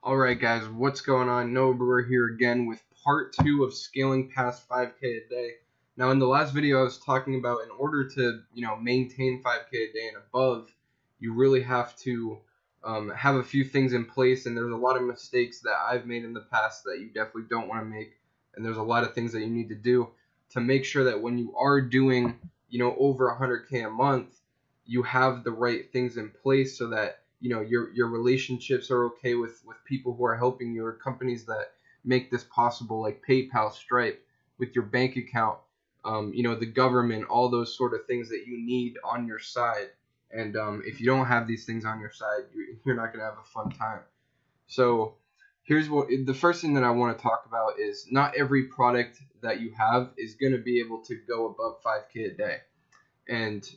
Alright guys, what's going on? Noah Brewer here again with part 2 of scaling past 5K a day. Now in the last video I was talking about in order to, maintain 5K a day and above, you really have to have a few things in place, and there's a lot of mistakes that I've made in the past that you definitely don't want to make, and there's a lot of things that you need to do to make sure that when you are doing, over 100K a month, you have the right things in place so that your relationships are okay with people who are helping you, or companies that make this possible, like PayPal, Stripe, with your bank account, the government, all those sort of things that you need on your side. And if you don't have these things on your side, you're not gonna have a fun time. So here's the first thing that I want to talk about is not every product that you have is gonna be able to go above 5K a day. And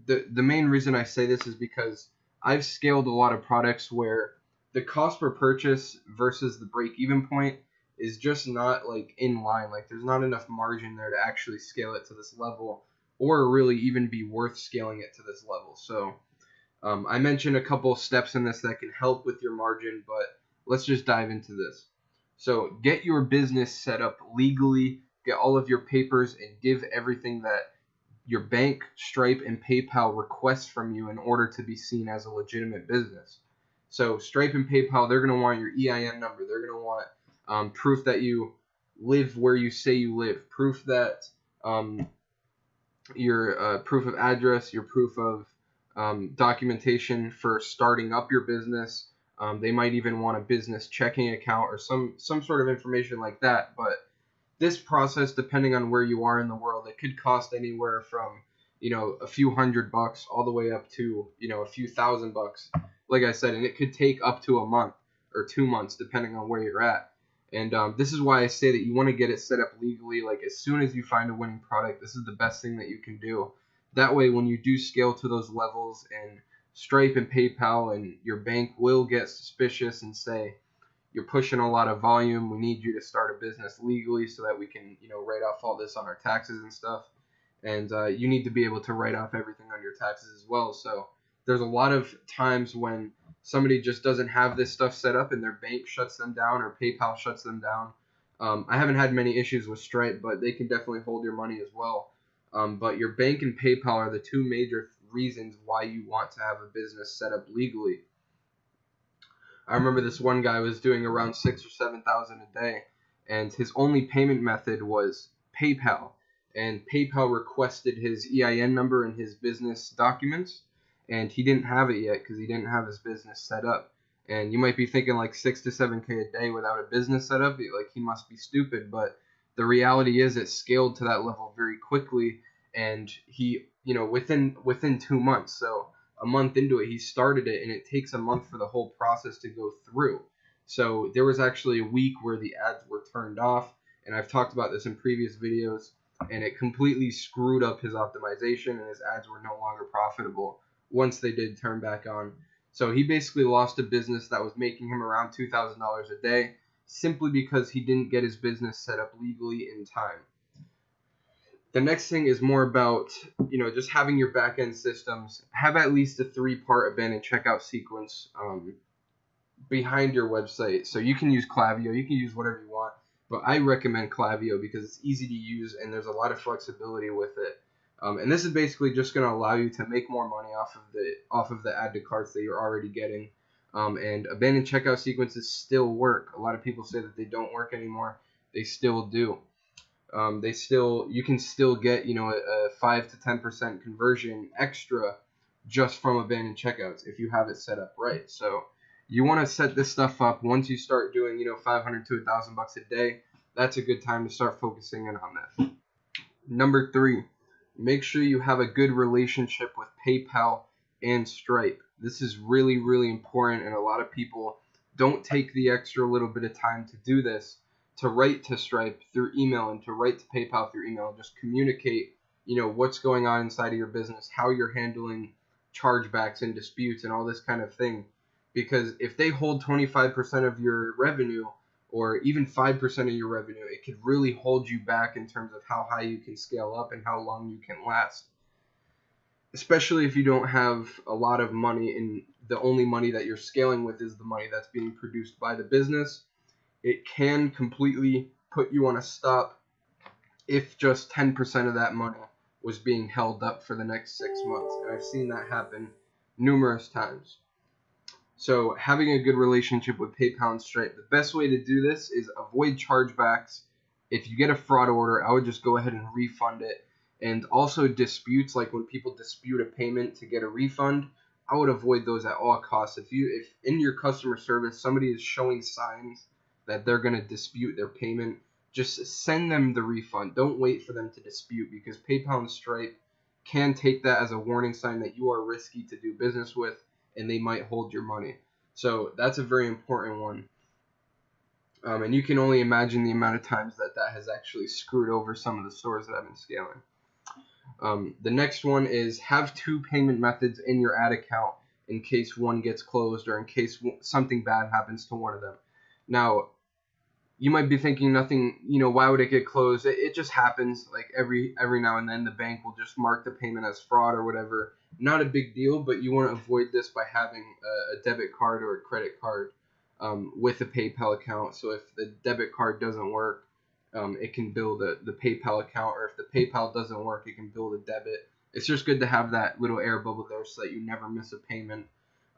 the main reason I say this is because I've scaled a lot of products where the cost per purchase versus the break-even point is just not like in line. Like there's not enough margin there to actually scale it to this level, or really even be worth scaling it to this level. So I mentioned a couple steps in this that can help with your margin, but let's just dive into this. So get your business set up legally, get all of your papers, and give everything that your bank, Stripe, and PayPal request from you in order to be seen as a legitimate business. So Stripe and PayPal, they're going to want your EIN number. They're going to want proof that you live where you say you live, proof that your proof of address, your proof of documentation for starting up your business. They might even want a business checking account or some sort of information like that. But this process, depending on where you are in the world, it could cost anywhere from, a few $100 all the way up to, a few $1,000, like I said, and it could take up to a month or 2 months, depending on where you're at. And this is why I say that you want to get it set up legally. Like as soon as you find a winning product, this is the best thing that you can do. That way, when you do scale to those levels, and Stripe and PayPal and your bank will get suspicious and say, you're pushing a lot of volume, we need you to start a business legally so that we can, write off all this on our taxes and stuff. And you need to be able to write off everything on your taxes as well. So there's a lot of times when somebody just doesn't have this stuff set up and their bank shuts them down or PayPal shuts them down. I haven't had many issues with Stripe, but they can definitely hold your money as well. But your bank and PayPal are the two major reasons why you want to have a business set up legally. I remember this one guy was doing around $6,000 or $7,000 a day, and his only payment method was PayPal. And PayPal requested his EIN number and his business documents, and he didn't have it yet because he didn't have his business set up. And you might be thinking like 6 to 7K a day without a business set up, like he must be stupid. But the reality is it scaled to that level very quickly, and he, within 2 months. So a month into it, he started it, and it takes a month for the whole process to go through. So there was actually a week where the ads were turned off, and I've talked about this in previous videos, and it completely screwed up his optimization, and his ads were no longer profitable once they did turn back on. So he basically lost a business that was making him around $2,000 a day simply because he didn't get his business set up legally in time. The next thing is more about, just having your back-end systems. Have at least a 3-part abandoned checkout sequence behind your website. So you can use Klaviyo, you can use whatever you want, but I recommend Klaviyo because it's easy to use and there's a lot of flexibility with it. And this is basically just going to allow you to make more money off of the add to carts that you're already getting. And abandoned checkout sequences still work. A lot of people say that they don't work anymore. They still do. You can still get, a 5 to 10% conversion extra just from abandoned checkouts if you have it set up right. So you want to set this stuff up. Once you start doing, $500 to $1,000 a day, that's a good time to start focusing in on that. Number 3, make sure you have a good relationship with PayPal and Stripe. This is really, really important, and a lot of people don't take the extra little bit of time to do this, to write to Stripe through email and to write to PayPal through email. Just communicate, what's going on inside of your business, how you're handling chargebacks and disputes and all this kind of thing. Because if they hold 25% of your revenue or even 5% of your revenue, it could really hold you back in terms of how high you can scale up and how long you can last. Especially if you don't have a lot of money in the only money that you're scaling with is the money that's being produced by the business, it can completely put you on a stop if just 10% of that money was being held up for the next 6 months. And I've seen that happen numerous times. So having a good relationship with PayPal and Stripe, the best way to do this is avoid chargebacks. If you get a fraud order, I would just go ahead and refund it. And also disputes, like when people dispute a payment to get a refund, I would avoid those at all costs. If in your customer service somebody is showing signs that they're going to dispute their payment, just send them the refund. Don't wait for them to dispute, because PayPal and Stripe can take that as a warning sign that you are risky to do business with, and they might hold your money. So that's a very important one. And you can only imagine the amount of times that has actually screwed over some of the stores that I've been scaling. The next one is have 2 payment methods in your ad account in case one gets closed or in case something bad happens to one of them. Now, you might be thinking nothing, why would it get closed? It just happens. Like every now and then the bank will just mark the payment as fraud or whatever. Not a big deal, but you want to avoid this by having a debit card or a credit card with a PayPal account. So if the debit card doesn't work, it can bill the PayPal account, or if the PayPal doesn't work, it can bill the debit. It's just good to have that little air bubble there so that you never miss a payment.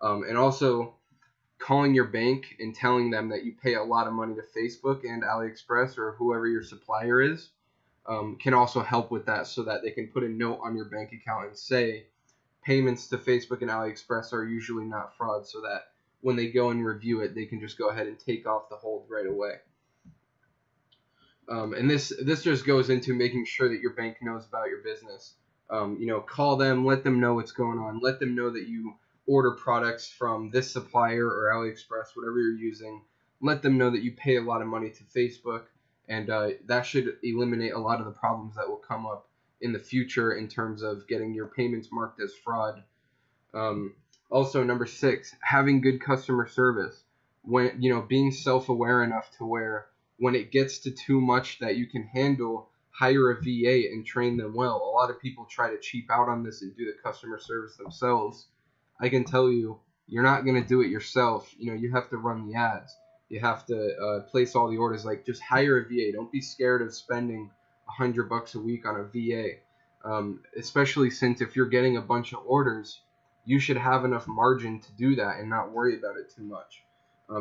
And also, calling your bank and telling them that you pay a lot of money to Facebook and AliExpress or whoever your supplier is can also help with that, so that they can put a note on your bank account and say payments to Facebook and AliExpress are usually not fraud, so that when they go and review it, they can just go ahead and take off the hold right away. And this just goes into making sure that your bank knows about your business. Call them, let them know what's going on, let them know that you order products from this supplier or AliExpress, whatever you're using. Let them know that you pay a lot of money to Facebook, and that should eliminate a lot of the problems that will come up in the future in terms of getting your payments marked as fraud. Also, number 6, having good customer service. When being self-aware enough to where when it gets to too much that you can handle, hire a VA and train them well. A lot of people try to cheap out on this and do the customer service themselves. I can tell you, you're not going to do it yourself. You have to run the ads. You have to place all the orders. Like, just hire a VA. Don't be scared of spending $100 a week on a VA. Especially since if you're getting a bunch of orders, you should have enough margin to do that and not worry about it too much.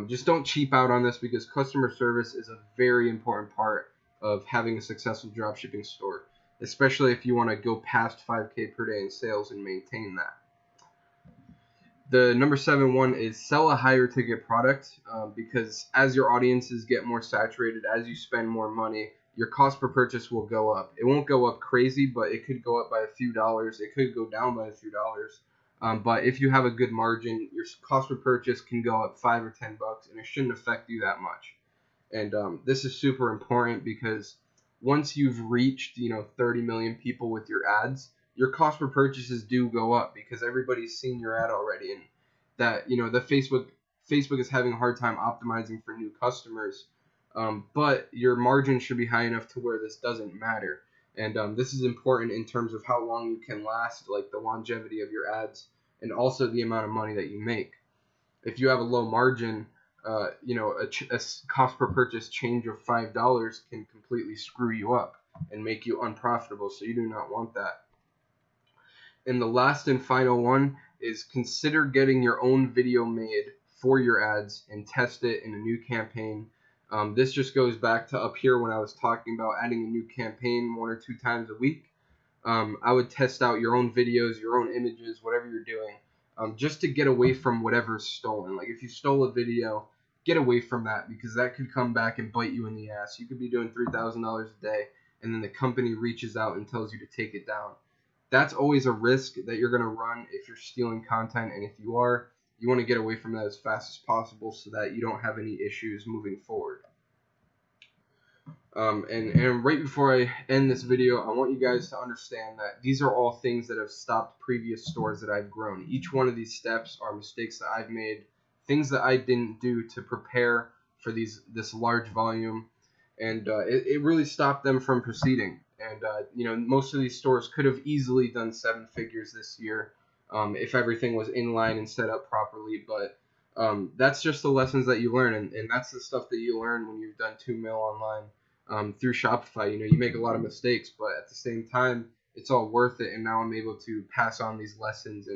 Just don't cheap out on this, because customer service is a very important part of having a successful dropshipping store, especially if you want to go past 5K per day in sales and maintain that. The number 7 one is sell a higher ticket product, because as your audiences get more saturated, as you spend more money, your cost per purchase will go up. It won't go up crazy, but it could go up by a few dollars. It could go down by a few dollars. But if you have a good margin, your cost per purchase can go up $5 or $10, and it shouldn't affect you that much. And this is super important, because once you've reached 30 million people with your ads, your cost per purchases do go up, because everybody's seen your ad already, and that the Facebook is having a hard time optimizing for new customers. But your margin should be high enough to where this doesn't matter. And this is important in terms of how long you can last, like the longevity of your ads, and also the amount of money that you make. If you have a low margin, a cost per purchase change of $5 can completely screw you up and make you unprofitable. So you do not want that. And the last and final one is consider getting your own video made for your ads and test it in a new campaign. This just goes back to up here when I was talking about adding a new campaign 1 or 2 times a week. I would test out your own videos, your own images, whatever you're doing, just to get away from whatever's stolen. Like if you stole a video, get away from that, because that could come back and bite you in the ass. You could be doing $3,000 a day, and then the company reaches out and tells you to take it down. That's always a risk that you're going to run if you're stealing content, and if you are, you want to get away from that as fast as possible so that you don't have any issues moving forward. And right before I end this video, I want you guys to understand that these are all things that have stopped previous stores that I've grown. Each one of these steps are mistakes that I've made, things that I didn't do to prepare for this large volume, and it really stopped them from proceeding. And most of these stores could have easily done 7 figures this year, if everything was in line and set up properly. But that's just the lessons that you learn, and that's the stuff that you learn when you've done 2 mil online through Shopify. You know, you make a lot of mistakes, but at the same time, it's all worth it. And now I'm able to pass on these lessons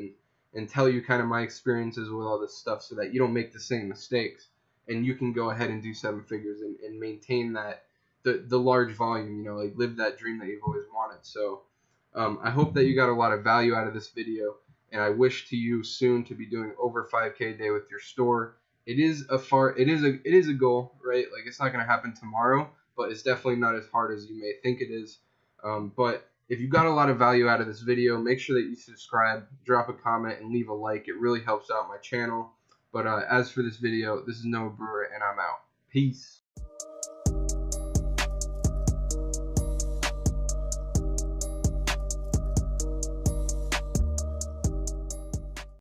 and tell you kind of my experiences with all this stuff so that you don't make the same mistakes and you can go ahead and do 7 figures and maintain that the large volume, you know, like live that dream that you've always wanted. So I hope that you got a lot of value out of this video, and I wish to you soon to be doing over 5K a day with your store. It is a goal, right? Like, it's not going to happen tomorrow, but it's definitely not as hard as you may think it is. But if you got a lot of value out of this video, make sure that you subscribe, drop a comment, and leave a like. It really helps out my channel. But as for this video, this is Noah Brewer, and I'm out. Peace.